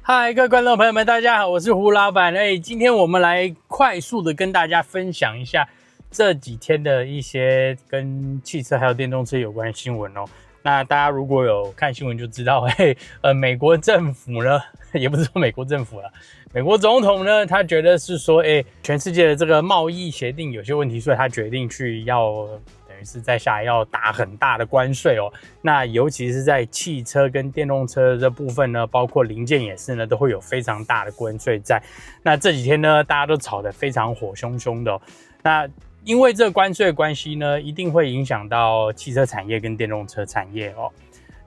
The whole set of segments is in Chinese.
嗨，各位观众朋友们，大家好，我是胡老板。今天我们来快速的跟大家分享一下这几天的一些跟汽车还有电动车有关的新闻哦。那大家如果有看新闻就知道，美国政府呢，也不是说美国政府啦，美国总统呢，他觉得是说，全世界的这个贸易协定有些问题，所以他决定去要。等于是在下来要打很大的关税哦，那尤其是在汽车跟电动车这部分呢，包括零件也是呢，都会有非常大的关税在。那这几天呢，大家都吵得非常火凶凶的哦。那因为这个关税的关系呢，一定会影响到汽车产业跟电动车产业哦。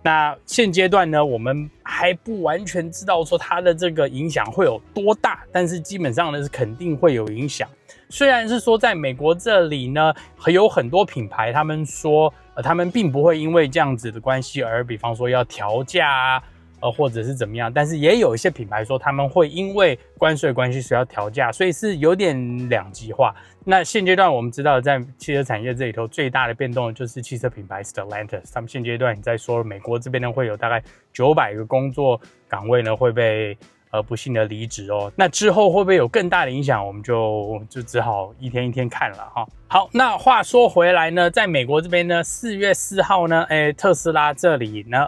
那现阶段呢，我们还不完全知道说它的这个影响会有多大，但是基本上呢是肯定会有影响。虽然是说在美国这里呢，有很多品牌，他们说，他们并不会因为这样子的关系而，比方说要调价啊，或者是怎么样，但是也有一些品牌说他们会因为关税关系所以要调价，所以是有点两极化。那现阶段我们知道，在汽车产业这里头最大的变动就是汽车品牌 Stellantis， 他们现阶段也在说，美国这边呢会有大概900个工作岗位呢会被不幸的离职哦。那之后会不会有更大的影响，我们就只好一天一天看了哈。好，那话说回来呢，在美国这边呢，4月4号呢，特斯拉这里呢，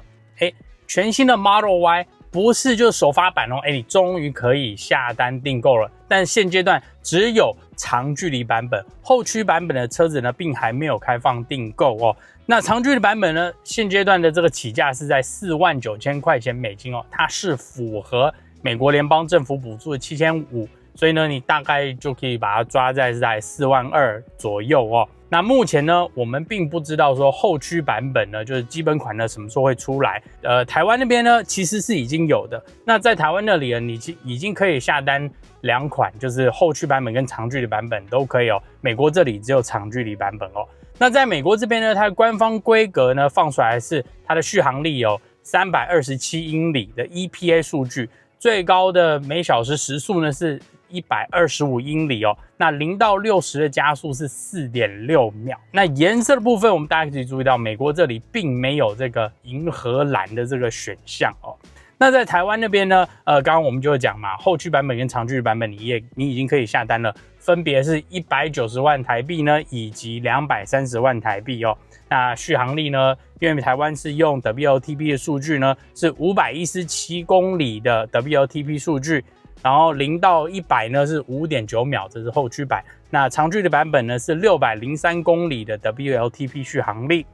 全新的 Model Y 不是就首发版哦，你终于可以下单订购了。但现阶段只有长距离版本，后驱版本的车子呢，并还没有开放订购哦。那长距离版本呢，现阶段的这个起价是在49000块钱美金哦，它是符合美国联邦政府补助的7500，所以呢，你大概就可以把它抓在42000左右哦。那目前呢，我们并不知道说后驱版本呢，就是基本款呢什么时候会出来。台湾那边呢其实是已经有的。那在台湾那里呢，你已经可以下单2款，就是后驱版本跟长距离版本都可以哦。美国这里只有长距离版本哦。那在美国这边呢，它的官方规格呢放出来是它的续航力有327英里的 EPA 数据，最高的每小时时速呢是125英里哦，那0到60的加速是4.6秒。那颜色的部分，我们大家可以注意到，美国这里并没有这个银河蓝的这个选项哦。那在台湾那边呢，刚刚我们就讲嘛，后驱版本跟长距离版本你已经可以下单了，分别是190万台币呢，以及230万台币哦。那续航力呢，因为台湾是用 WLTP 的数据呢，是517公里的 WLTP 数据。然后0到100呢是 5.9 秒，这是后驱版。那长距离版本呢是603公里的 WLTP 续航力。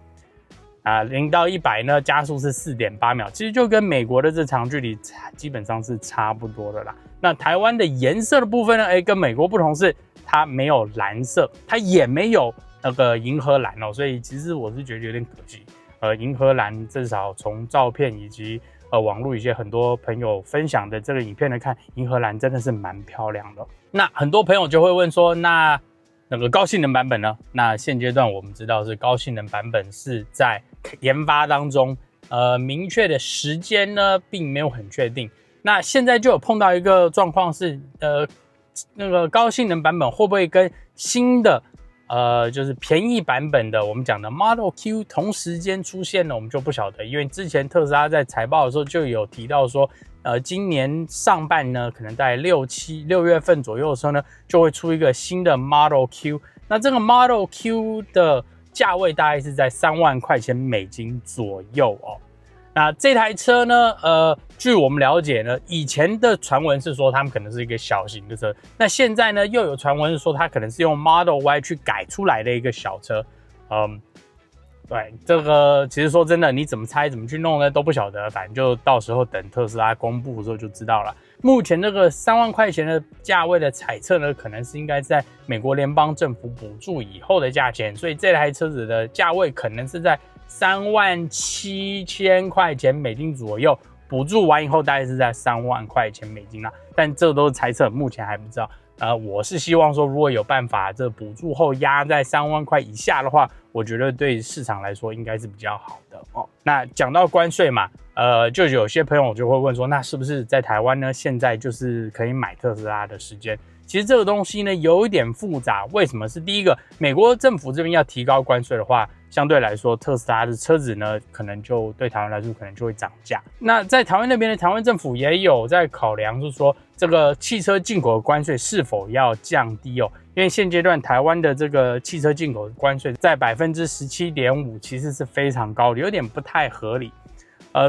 0到100呢加速是 4.8 秒，其实就跟美国的这长距离基本上是差不多的啦。那台湾的颜色的部分呢，跟美国不同是它没有蓝色，它也没有那个银河蓝哦，所以其实我是觉得有点可惜。银河蓝至少从照片以及网络一些很多朋友分享的这个影片来看，银河蓝真的是蛮漂亮的。那很多朋友就会问说，那个高性能版本呢？那现阶段我们知道是高性能版本是在研发当中，明确的时间呢并没有很确定。那现在就有碰到一个状况是，那个高性能版本会不会跟新的就是便宜版本的我们讲的 Model Q 同时间出现呢，我们就不晓得，因为之前特斯拉在财报的时候就有提到说，今年上半呢，可能在6月份左右的时候呢，就会出一个新的 Model Q。那这个 Model Q 的价位大概是在3万块钱美金左右哦。那这台车呢，据我们了解呢，以前的传闻是说他们可能是一个小型的车，那现在呢又有传闻是说它可能是用 Model Y 去改出来的一个小车。对，这个其实说真的，你怎么猜怎么去弄呢都不晓得，反正就到时候等特斯拉公布的时候就知道了。目前这个3万块钱的价位的猜测呢，可能是应该在美国联邦政府补助以后的价钱，所以这台车子的价位可能是在37000块钱美金左右，补助完以后大概是在3万块钱美金啦，但这都是猜测，目前还不知道。我是希望说，如果有办法这补助后压在3万块以下的话，我觉得对市场来说应该是比较好的哦。那讲到关税嘛，就有些朋友就会问说，那是不是在台湾呢？现在就是可以买特斯拉的时间？其实这个东西呢有一点复杂。为什么？是第一个，美国政府这边要提高关税的话，相对来说特斯拉的车子呢可能就对台湾来说可能就会涨价。那在台湾那边的台湾政府也有在考量，就是说这个汽车进口的关税是否要降低哦。因为现阶段台湾的这个汽车进口关税在 17.5%， 其实是非常高的，有点不太合理。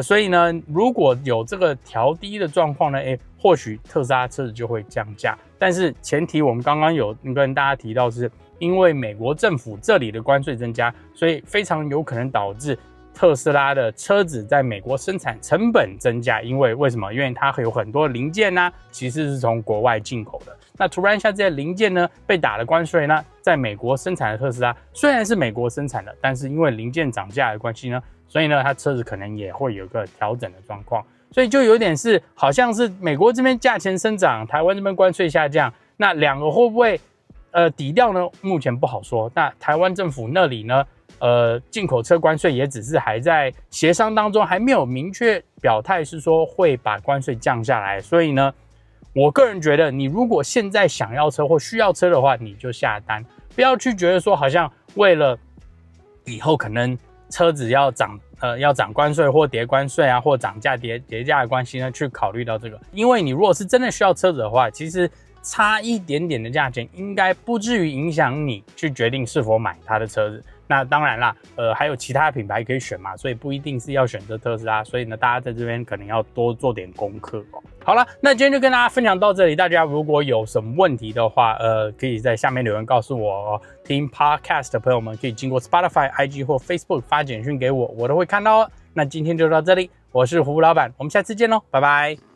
所以呢，如果有这个调低的状况呢，或许特斯拉车子就会降价。但是前提我们刚刚有跟大家提到，是因为美国政府这里的关税增加，所以非常有可能导致特斯拉的车子在美国生产成本增加。因为什么？因为它有很多零件啊，其实是从国外进口的。那突然一下这些零件呢被打了关税呢，在美国生产的特斯拉虽然是美国生产的，但是因为零件涨价的关系呢，所以呢它车子可能也会有个调整的状况。所以就有点是好像是美国这边价钱生长，台湾这边关税下降，那两个会不会抵掉呢？目前不好说。那台湾政府那里呢，进口车关税也只是还在协商当中，还没有明确表态是说会把关税降下来。所以呢，我个人觉得，你如果现在想要车或需要车的话，你就下单，不要去觉得说好像为了以后可能车子要涨关税或跌关税啊，或涨价跌价的关系呢，去考虑到这个。因为你如果是真的需要车子的话，其实差一点点的价钱应该不至于影响你去决定是否买它的车子。那当然啦，还有其他品牌可以选嘛，所以不一定是要选择特斯拉。所以呢，大家在这边可能要多做点功课哦。好了，那今天就跟大家分享到这里。大家如果有什么问题的话，可以在下面留言告诉我哦。听 Podcast 的朋友们可以经过 Spotify、IG 或 Facebook 发简讯给我，我都会看到哦。那今天就到这里，我是胡老板，我们下次见喽，拜拜。